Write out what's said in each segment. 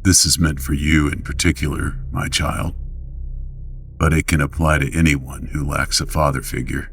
This is meant for you in particular, my child, but it can apply to anyone who lacks a father figure.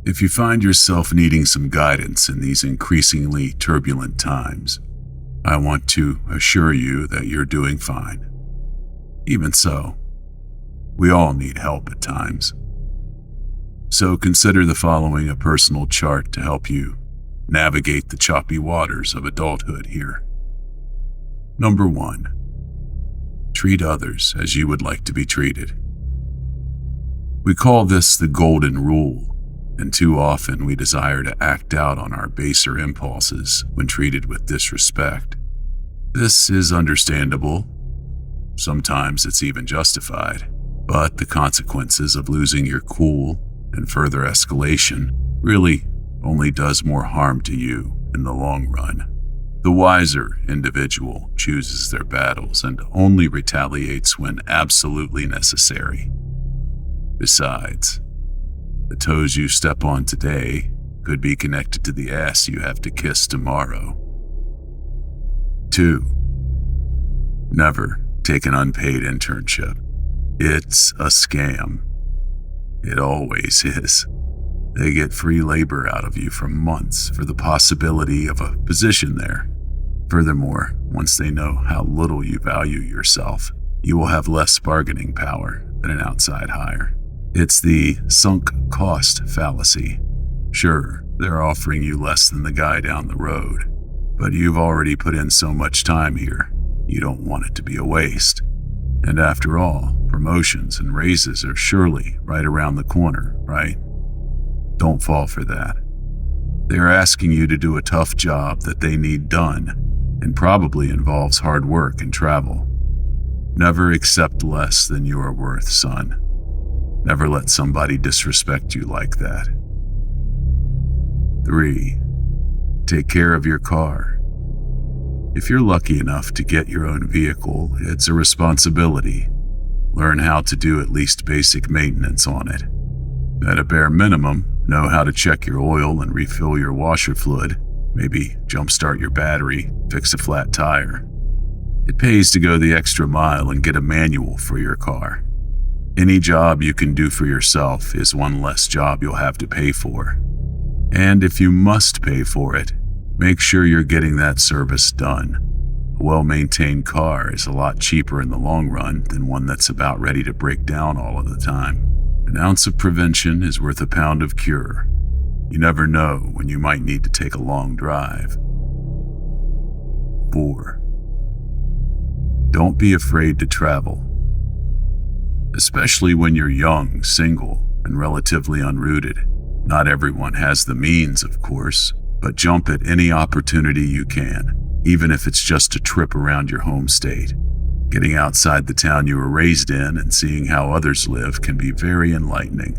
If you find yourself needing some guidance in these increasingly turbulent times, I want to assure you that you're doing fine. Even so, we all need help at times. So consider the following a personal chart to help you navigate the choppy waters of adulthood here. Number 1. Treat others as you would like to be treated. We call this the golden rule, and too often we desire to act out on our baser impulses when treated with disrespect. This is understandable. Sometimes it's even justified, but the consequences of losing your cool and further escalation really only does more harm to you in the long run. The wiser individual chooses their battles and only retaliates when absolutely necessary. Besides, the toes you step on today could be connected to the ass you have to kiss tomorrow. 2. Never take an unpaid internship. It's a scam. It always is. They get free labor out of you for months for the possibility of a position there. Furthermore, once they know how little you value yourself, you will have less bargaining power than an outside hire. It's the sunk cost fallacy. Sure, they're offering you less than the guy down the road, but you've already put in so much time here, you don't want it to be a waste. And after all, promotions and raises are surely right around the corner, right? Don't fall for that. They're asking you to do a tough job that they need done, and probably involves hard work and travel. Never accept less than you are worth, son. Never let somebody disrespect you like that. 3. Take care of your car. If you're lucky enough to get your own vehicle, it's a responsibility. Learn how to do at least basic maintenance on it. At a bare minimum, know how to check your oil and refill your washer fluid, maybe jumpstart your battery, fix a flat tire. It pays to go the extra mile and get a manual for your car. Any job you can do for yourself is one less job you'll have to pay for. And if you must pay for it, make sure you're getting that service done. A well-maintained car is a lot cheaper in the long run than one that's about ready to break down all of the time. An ounce of prevention is worth a pound of cure. You never know when you might need to take a long drive. 4. Don't be afraid to travel. Especially when you're young, single, and relatively unrooted. Not everyone has the means, of course, but jump at any opportunity you can, even if it's just a trip around your home state. Getting outside the town you were raised in and seeing how others live can be very enlightening.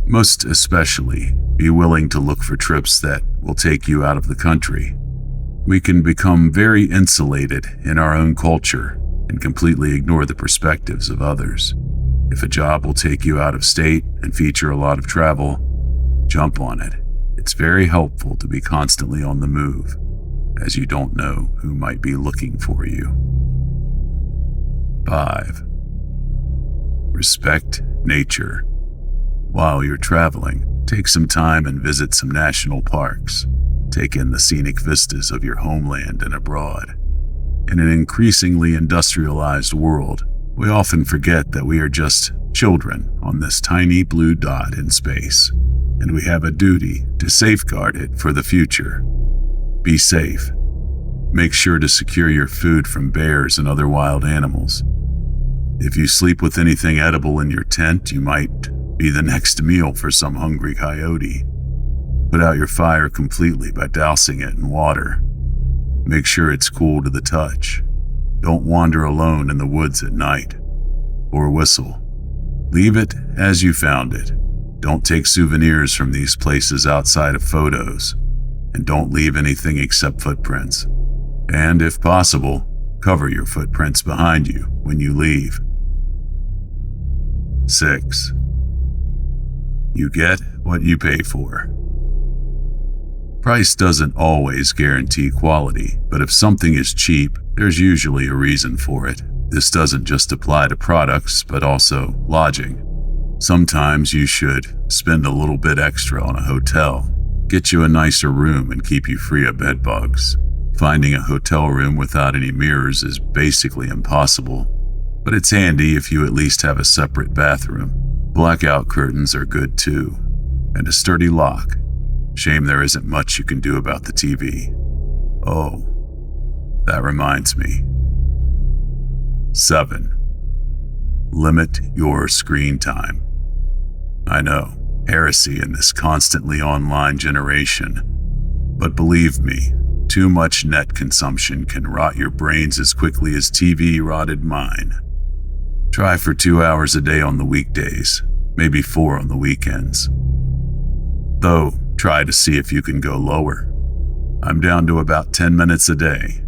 Most especially, be willing to look for trips that will take you out of the country. We can become very insulated in our own culture and completely ignore the perspectives of others. If a job will take you out of state and feature a lot of travel, jump on it. It's very helpful to be constantly on the move, as you don't know who might be looking for you. 5. Respect nature. While you're traveling, take some time and visit some national parks. Take in the scenic vistas of your homeland and abroad. In an increasingly industrialized world, we often forget that we are just children on this tiny blue dot in space, and we have a duty to safeguard it for the future. Be safe. Make sure to secure your food from bears and other wild animals. If you sleep with anything edible in your tent, you might be the next meal for some hungry coyote. Put out your fire completely by dousing it in water. Make sure it's cool to the touch. Don't wander alone in the woods at night. Or whistle. Leave it as you found it. Don't take souvenirs from these places outside of photos. And don't leave anything except footprints. And if possible, cover your footprints behind you when you leave. 6. You get what you pay for. Price doesn't always guarantee quality, but if something is cheap, there's usually a reason for it. This doesn't just apply to products, but also lodging. Sometimes you should spend a little bit extra on a hotel, get you a nicer room and keep you free of bed bugs. Finding a hotel room without any mirrors is basically impossible, but it's handy if you at least have a separate bathroom. Blackout curtains are good too, and a sturdy lock. Shame there isn't much you can do about the TV. Oh, that reminds me. 7. Limit your screen time. I know, heresy in this constantly online generation. But believe me, too much net consumption can rot your brains as quickly as TV rotted mine. Try for 2 hours a day on the weekdays, maybe 4 on the weekends. Though, try to see if you can go lower. I'm down to about 10 minutes a day.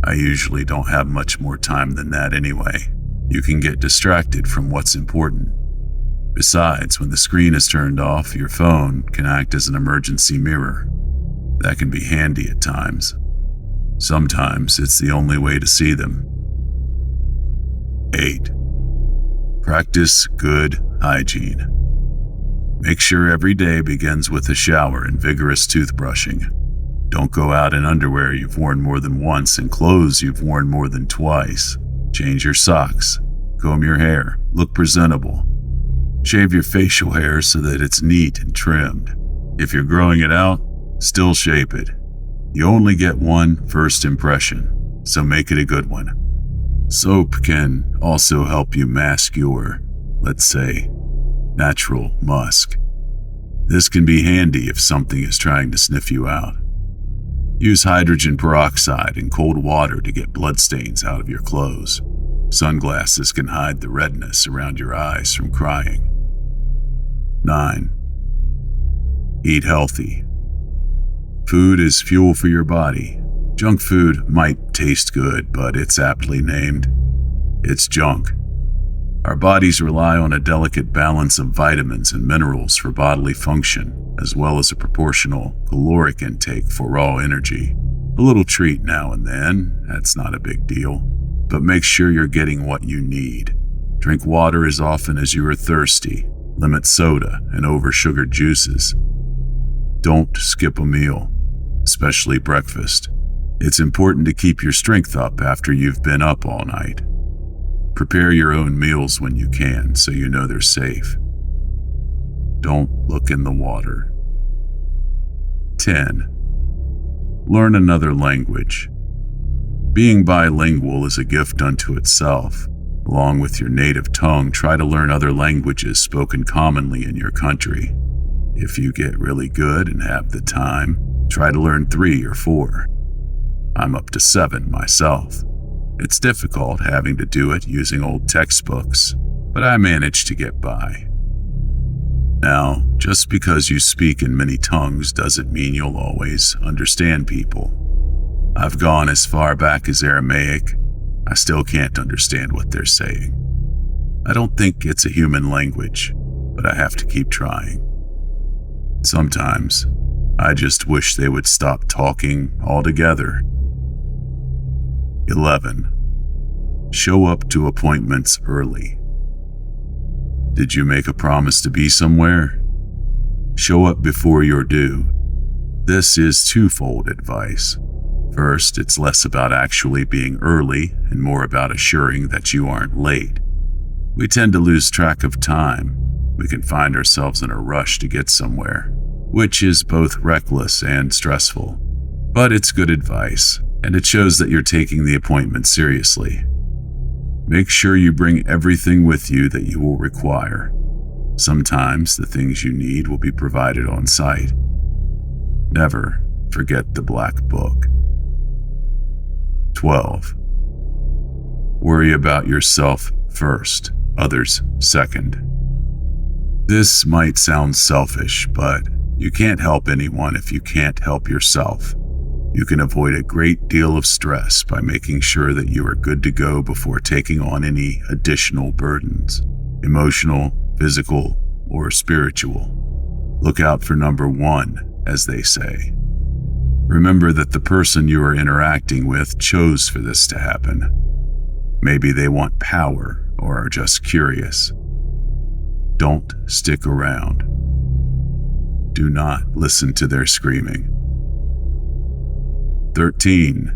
I usually don't have much more time than that anyway. You can get distracted from what's important. Besides, when the screen is turned off, your phone can act as an emergency mirror. That can be handy at times. Sometimes it's the only way to see them. 8. Practice good hygiene. Make sure every day begins with a shower and vigorous toothbrushing. Don't go out in underwear you've worn more than once and clothes you've worn more than twice. Change your socks. Comb your hair. Look presentable. Shave your facial hair so that it's neat and trimmed. If you're growing it out, still shape it. You only get one first impression, so make it a good one. Soap can also help you mask your, let's say, natural musk. This can be handy if something is trying to sniff you out. Use hydrogen peroxide in cold water to get bloodstains out of your clothes. Sunglasses can hide the redness around your eyes from crying. 9. Eat healthy. Food is fuel for your body. Junk food might taste good, but it's aptly named. It's junk. Our bodies rely on a delicate balance of vitamins and minerals for bodily function, as well as a proportional caloric intake for raw energy. A little treat now and then, that's not a big deal, but make sure you're getting what you need. Drink water as often as you are thirsty. Limit soda and over-sugared juices. Don't skip a meal, especially breakfast. It's important to keep your strength up after you've been up all night. Prepare your own meals when you can so you know they're safe. Don't look in the water. 10. Learn another language. Being bilingual is a gift unto itself. Along with your native tongue, try to learn other languages spoken commonly in your country. If you get really good and have the time, try to learn 3 or 4. I'm up to 7 myself. It's difficult having to do it using old textbooks, but I manage to get by. Now, just because you speak in many tongues doesn't mean you'll always understand people. I've gone as far back as Aramaic. I still can't understand what they're saying. I don't think it's a human language, but I have to keep trying. Sometimes, I just wish they would stop talking altogether. 11. Show up to appointments early. Did you make a promise to be somewhere? Show up before you're due. This is twofold advice. First, it's less about actually being early and more about assuring that you aren't late. We tend to lose track of time. We can find ourselves in a rush to get somewhere, which is both reckless and stressful. But it's good advice, and it shows that you're taking the appointment seriously. Make sure you bring everything with you that you will require. Sometimes the things you need will be provided on site. Never forget the black book. 12. Worry about yourself first, others second. This might sound selfish, but you can't help anyone if you can't help yourself. You can avoid a great deal of stress by making sure that you are good to go before taking on any additional burdens, emotional, physical, or spiritual. Look out for number 1, as they say. Remember that the person you are interacting with chose for this to happen. Maybe they want power or are just curious. Don't stick around. Do not listen to their screaming. 13.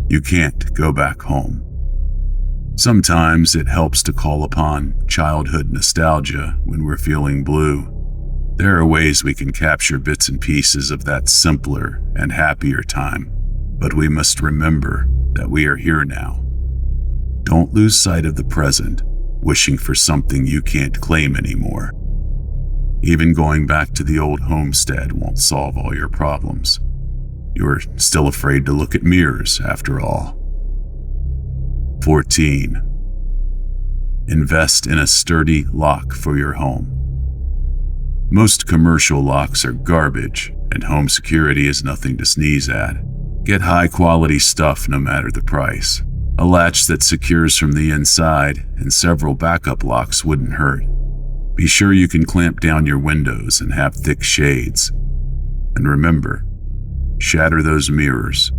You can't go back home. Sometimes it helps to call upon childhood nostalgia when we're feeling blue. There are ways we can capture bits and pieces of that simpler and happier time, but we must remember that we are here now. Don't lose sight of the present, wishing for something you can't claim anymore. Even going back to the old homestead won't solve all your problems. You're still afraid to look at mirrors, after all. 14. Invest in a sturdy lock for your home. Most commercial locks are garbage, and home security is nothing to sneeze at. Get high-quality stuff no matter the price. A latch that secures from the inside and several backup locks wouldn't hurt. Be sure you can clamp down your windows and have thick shades. And remember, shatter those mirrors.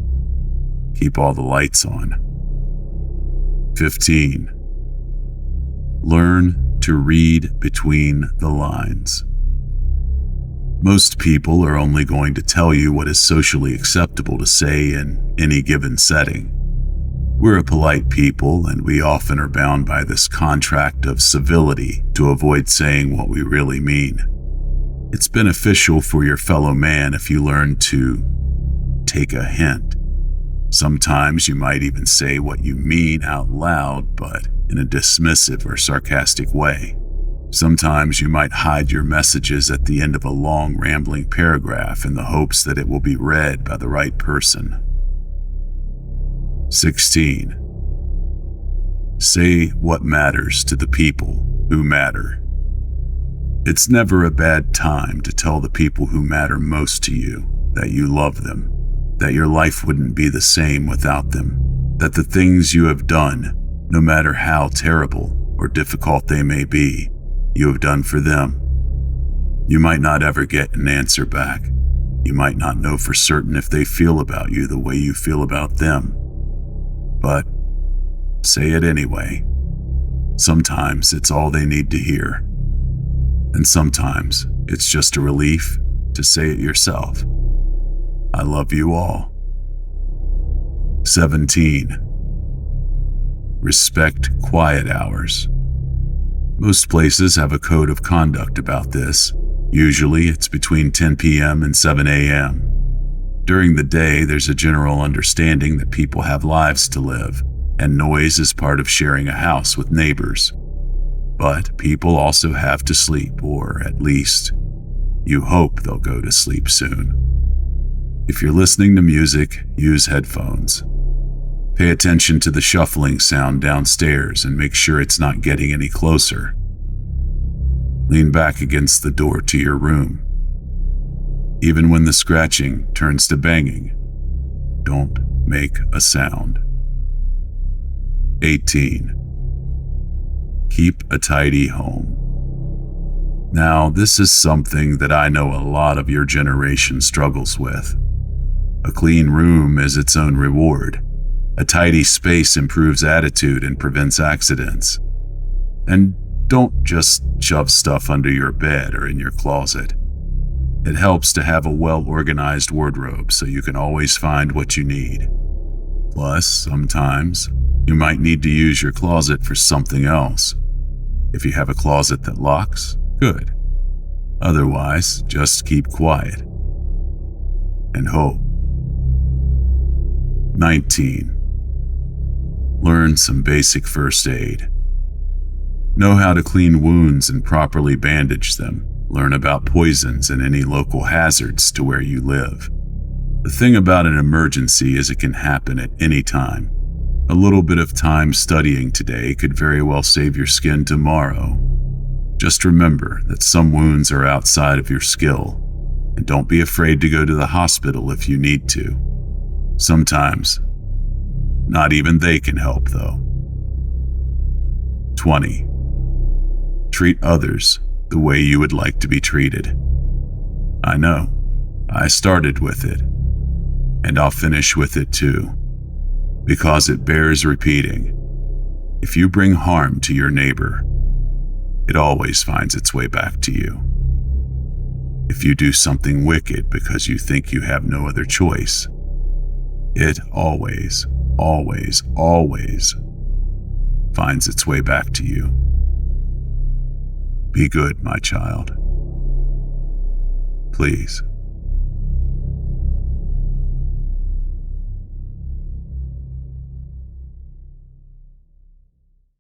Keep all the lights on. 15. Learn to read between the lines. Most people are only going to tell you what is socially acceptable to say in any given setting. We're a polite people, and we often are bound by this contract of civility to avoid saying what we really mean. It's beneficial for your fellow man if you learn to take a hint. Sometimes you might even say what you mean out loud, but in a dismissive or sarcastic way. Sometimes you might hide your messages at the end of a long, rambling paragraph in the hopes that it will be read by the right person. 16. Say what matters to the people who matter. It's never a bad time to tell the people who matter most to you that you love them, that your life wouldn't be the same without them, that the things you have done, no matter how terrible or difficult they may be, you have done for them. You might not ever get an answer back. You might not know for certain if they feel about you the way you feel about them. But say it anyway. Sometimes it's all they need to hear. And sometimes it's just a relief to say it yourself. I love you all. 17. Respect quiet hours. Most places have a code of conduct about this. Usually it's between 10 p.m. and 7 a.m. During the day, there's a general understanding that people have lives to live, and noise is part of sharing a house with neighbors. But people also have to sleep, or at least, you hope they'll go to sleep soon. If you're listening to music, use headphones. Pay attention to the shuffling sound downstairs and make sure it's not getting any closer. Lean back against the door to your room. Even when the scratching turns to banging, don't make a sound. 18. Keep a tidy home. Now, this is something that I know a lot of your generation struggles with. A clean room is its own reward. A tidy space improves attitude and prevents accidents. And don't just shove stuff under your bed or in your closet. It helps to have a well-organized wardrobe so you can always find what you need. Plus, sometimes, you might need to use your closet for something else. If you have a closet that locks, good. Otherwise, just keep quiet and hope. 19. Learn some basic first aid. Know how to clean wounds and properly bandage them. Learn about poisons and any local hazards to where you live. The thing about an emergency is it can happen at any time. A little bit of time studying today could very well save your skin tomorrow. Just remember that some wounds are outside of your skill, and don't be afraid to go to the hospital if you need to. Sometimes, not even they can help, though. 20. Treat others the way you would like to be treated. I know, I started with it, and I'll finish with it too, because it bears repeating. If you bring harm to your neighbor, it always finds its way back to you. If you do something wicked because you think you have no other choice, it always, always, always finds its way back to you. Be good, my child. Please.